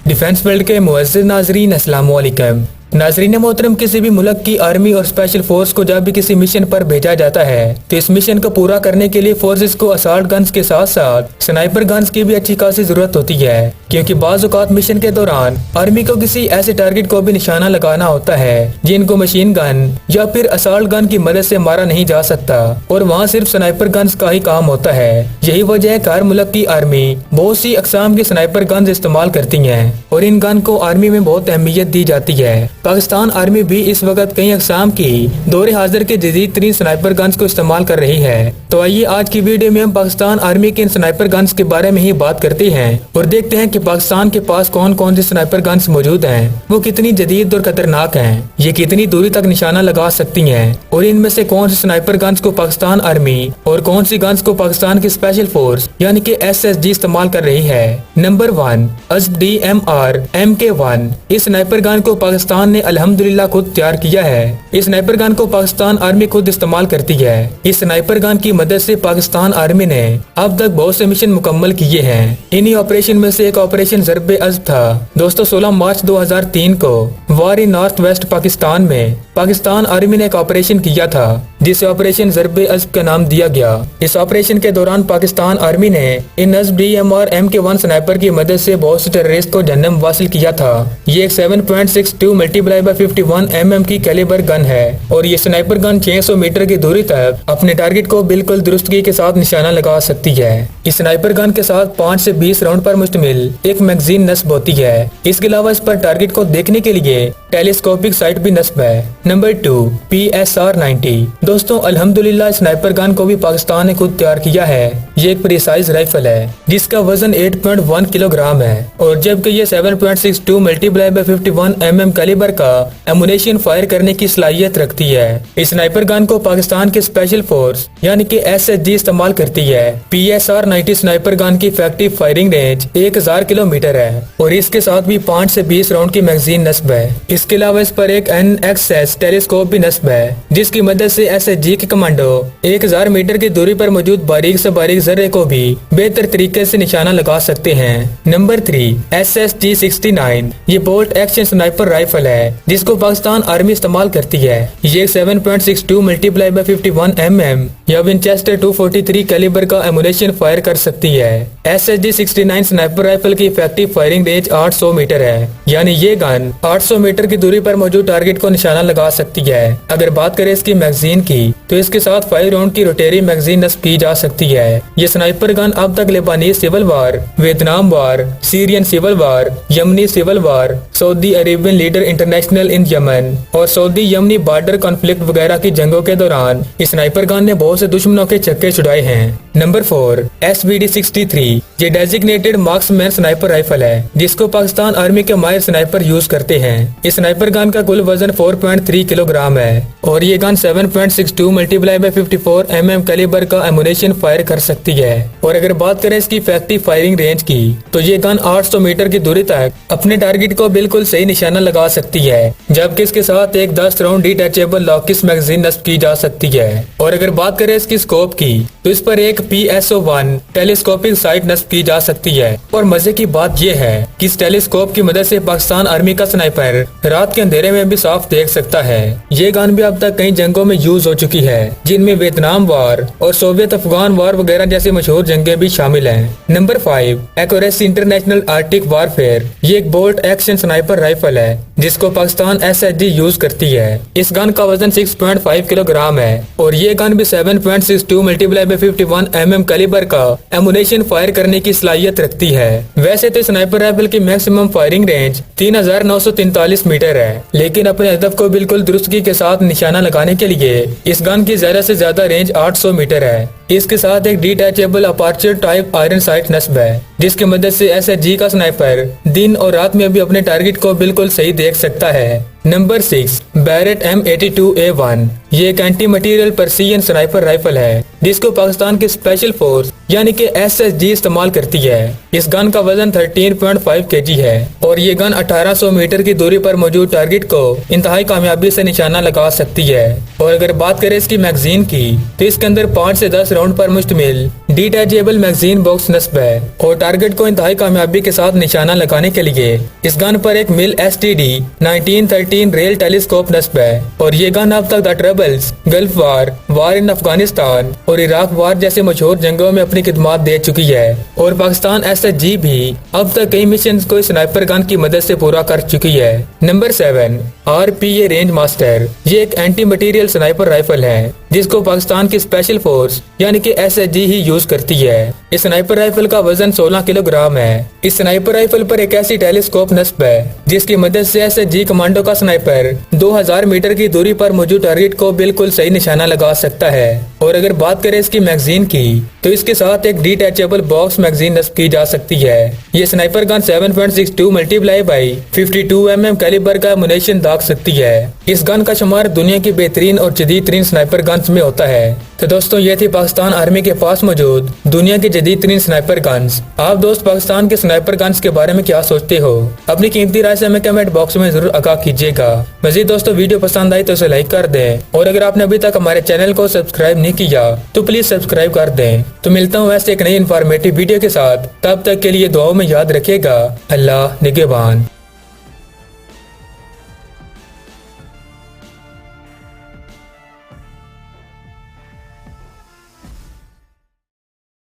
Defence world के मुअज़्ज़िज़ नाज़रीन, अस्सलाम वालेकुम। नाज़रीन मोहतरम, किसी भी मुल्क की आर्मी और स्पेशल फोर्स को जब भी किसी मिशन पर भेजा जाता है तो इस मिशन को पूरा करने के लिए फोर्सेस को असॉल्ट गन्स के साथ साथ स्नाइपर गन्स की भी अच्छी खासी जरूरत होती है, क्योंकि बाज़ औक़ात मिशन के दौरान आर्मी को किसी ऐसे टारगेट को भी निशाना लगाना होता है जिनको मशीन गन या फिर असॉल्ट गन की मदद से मारा नहीं जा सकता, और वहाँ सिर्फ स्नाइपर गन्स का ही काम होता है। यही वजह है कि हर मुल्क की आर्मी बहुत सी अक़साम की स्नाइपर गन्स इस्तेमाल करती है और इन गन को आर्मी में बहुत अहमियत दी जाती है। पाकिस्तान आर्मी भी इस वक्त कई अक़साम की दौरे हाजिर के जदीद तरीन स्नाइपर गन्स को इस्तेमाल कर रही है। तो आइए आज की वीडियो में हम पाकिस्तान आर्मी के इन स्नाइपर गन्स के बारे में ही बात करते हैं और देखते हैं कि पाकिस्तान के पास कौन कौन सी स्नाइपर गन्स मौजूद हैं, वो कितनी जदीद और खतरनाक हैं, ये कितनी दूरी तक निशाना लगा सकती हैं, और इनमें से कौन सी स्नाइपर गन्स को पाकिस्तान आर्मी और कौन सी गन्स को पाकिस्तान की स्पेशल फोर्स यानी कि SSG इस्तेमाल कर रही है। Number 1, AZD-MR MK1। इस स्नाइपर गन को पाकिस्तान ने अल्हम्दुलिल्लाह खुद तैयार किया है। इस स्नाइपर गन को पाकिस्तान आर्मी खुद इस्तेमाल करती है। इस स्नाइपर गन की मदद से पाकिस्तान आर्मी ने अब तक बहुत से मिशन मुकम्मल किए हैं। इन्हीं ऑपरेशन में से एक ऑपरेशन ज़र्ब-ए-अज़ब था। दोस्तों 16 मार्च 2003 को वार इन नॉर्थ वेस्ट पाकिस्तान में पाकिस्तान आर्मी ने एक ऑपरेशन किया था जिसे ऑपरेशन ज़र्ब-ए-अज़ब का नाम दिया गया। इस ऑपरेशन के दौरान पाकिस्तान आर्मी ने इन AZD-MR MK1 स्नाइपर की मदद से बहुत से टेररिस्ट को जन्म हासिल किया था। ये एक 7.62 × 51 mm की कैलिबर गन है और ये स्नाइपर गन 600 मीटर की दूरी तक अपने टारगेट को बिल्कुल दुरुस्तगी के साथ निशाना लगा सकती है। इस स्नाइपर गन के साथ 5 से 20 राउंड पर मुश्तमिल एक मैगजीन नस्ब होती है। इसके अलावा इस पर टारगेट को देखने के लिए टेलीस्कोपिक साइट भी नस्ब है। Number 2, PSR-90। दोस्तों अल्हम्दुलिल्लाह स्नाइपर गन को भी पाकिस्तान ने खुद तैयार किया है। ये एक प्रिसाइज राइफल है जिसका वजन 8.1 किलोग्राम है और जबकि ये 7.62 × 51 mm कैलिबर का एमुनेशन फायर करने की सलाहियत रखती है। इस स्नाइपर गन को पाकिस्तान की स्पेशल फोर्स यानी कि SSG इस्तेमाल करती है। PSR-90 स्नाइपर गन की इफेक्टिव फायरिंग रेंज 1000 किलोमीटर है और इसके साथ भी 5 से 20 राउंड की मैगजीन नस्ब है। इसके अलावा इस पर एक NXS टेलीस्कोप भी नस्ब है जिसकी मदद से SSG के कमांडो 1000 मीटर की दूरी पर मौजूद बारीक से बारीक जर्रे को भी बेहतर तरीके से निशाना लगा सकते हैं। Number 3, SSG-69। ये बोल्ट एक्शन स्नाइपर राइफल है जिसको पाकिस्तान आर्मी इस्तेमाल करती है। ये 7.62 × 51 mm या विंचेस्टर 243 कैलिबर का एमुनेशन फायर कर सकती है। SSG-69 स्नाइपर राइफल की इफेक्टिव फायरिंग रेंज 800 मीटर है, यानी ये गन 800 मीटर की दूरी पर मौजूद टारगेट को निशाना लगा सकती है। अगर बात करें इसकी मैगजीन की तो इसके साथ 5 राउंड की रोटेरी मैगजीन नस्ब की जा सकती है। ये स्नाइपर गन अब तक Lebanese civil war, Vietnam war, Syrian civil war, Yemeni civil war, Saudi Arabian leader international in Yemen और सऊदी यमनी बॉर्डर कॉन्फ्लिक्ट वगैरह की जंगों के दौरान इस स्नाइपर गन ने बहुत से दुश्मनों के चक्के छुड़ाए हैं। Number 4, SVD-63। ये डेजिग्नेटेड मार्क्समैन स्नाइपर राइफल है जिसको पाकिस्तान आर्मी के माहिर स्नाइपर यूज करते हैं। इस स्नाइपर गन का कुल वजन 4.3 किलोग्राम है और ये गन 7.62 × 54 mm कैलिबर का एमुनेशन फायर कर सकती है। और अगर बात करें इसकी इफेक्टिव फायरिंग रेंज की तो ये गन 800 मीटर की दूरी तक अपने टारगेट को बिल्कुल सही निशाना लगा सकती है, जबकि इसके साथ एक 10 राउंड डिटैचेबल लॉकिस मैगजीन नस्ब की जा सकती है। और अगर बात करें इसकी स्कोप की तो इस पर एक PSO-1 टेलीस्कोपिक साइट नस्ब की जा सकती है। और मजे की बात यह है कि इस टेलीस्कोप की मदद से पाकिस्तान आर्मी का स्नाइपर रात के अंधेरे में भी साफ देख सकता है। ये गन भी अब तक कई जंगों में यूज हो चुकी है जिनमें वियतनाम वार और सोवियत अफगान वार वगैरह जैसी मशहूर जंगें भी शामिल हैं। Number 5, accuracy international Arctic warfare. ये एक बोल्ट एक्शन स्नाइपर राइफल है जिसको पाकिस्तान SSG यूज करती है। इस गन का वजन 6.5 किलोग्राम है और ये गन भी 7.62 × 51 mm कैलिबर का एमुनेशन फायर करने की सलाहियत रखती है। वैसे तो स्नाइपर राइफल की मैक्सिमम फायरिंग रेंज 3943 मीटर है, लेकिन अपने हदफ को बिल्कुल दुरुस्तगी के साथ निशाना लगाने के लिए इस गन की ज्यादा से ज्यादा रेंज 800 मीटर है। इसके साथ एक detachable aperture type iron sight नस्ब है जिसकी मदद से SSG का स्नाइपर दिन और रात में भी अपने टारगेट को बिल्कुल सही देख सकता है। Number 6, Barrett M82A1। ये एक anti material precision sniper rifle है जिसको पाकिस्तान की स्पेशल फोर्स यानी कि SSG इस्तेमाल करती है। इस गन का वजन 13.5 kg है और ये गन 1800 मीटर की दूरी पर मौजूद टारगेट को इंतहाई कामयाबी से निशाना लगा सकती है। और अगर बात करें इसकी मैगजीन की तो इसके अंदर 5 से 10 राउंड पर मुश्तमिल डिटैचेबल मैगजीन बॉक्स नस्ब है और टारगेट को इंतहाई कामयाबी के साथ निशाना लगाने के लिए इस गन पर एक मिल STD 1913 रेल टेलीस्कोप नस्ब है। और ये गन अब तक द ट्रबल्स, गल्फ वार इन अफगानिस्तान और इराक वार जैसे मशहूर जंगों में अपनी खिदमत दे चुकी है। और पाकिस्तान SSG भी अब तक कई मिशन को स्नाइपर गन की मदद से पूरा कर चुकी है। Number 7 RPA range master. ये एक एंटी मटीरियल स्नाइपर राइफल है जिसको पाकिस्तान की स्पेशल फोर्स यानी कि SSG ही यूज करती है। इस स्नाइपर राइफल का वजन 16 किलोग्राम है। इस स्नाइपर राइफल पर एक ऐसी टेलीस्कोप नस्ब है जिसकी मदद से SSG कमांडो का स्नाइपर 2000 मीटर की दूरी पर मौजूद टारगेट को बिल्कुल सही निशाना लगा सकता है। और अगर बात करें इसकी मैगजीन की तो इसके साथ एक डिटैचेबल बॉक्स मैगजीन नस्ब की जा सकती है। ये sniper gun 7.62 multiply by 52 mm calibre का मुनेशन दाग सकती है। इस गन का शुमार दुनिया की बेहतरीन और जदीद तरीन स्नाइपर गन्स में होता है। तो दोस्तों ये थी पाकिस्तान आर्मी के पास मौजूद दुनिया की जदीद तरीन स्नाइपर गन्स। आप दोस्त पाकिस्तान के स्नाइपर गन्स के बारे में क्या सोचते हो? अपनी कीमती राय से हमें कमेंट बॉक्स में जरूर आगाह कीजिएगा। मजीद दोस्तों वीडियो पसंद आई तो उसे लाइक कर दें और अगर आपने अभी तक हमारे चैनल को सब्सक्राइब नहीं किया तो प्लीज सब्सक्राइब कर दें। तो मिलता हूँ ऐसे एक नई इन्फॉर्मेटिव वीडियो के साथ, तब तक के लिए दुआओं में याद रखिएगा। अल्लाह निगहबान।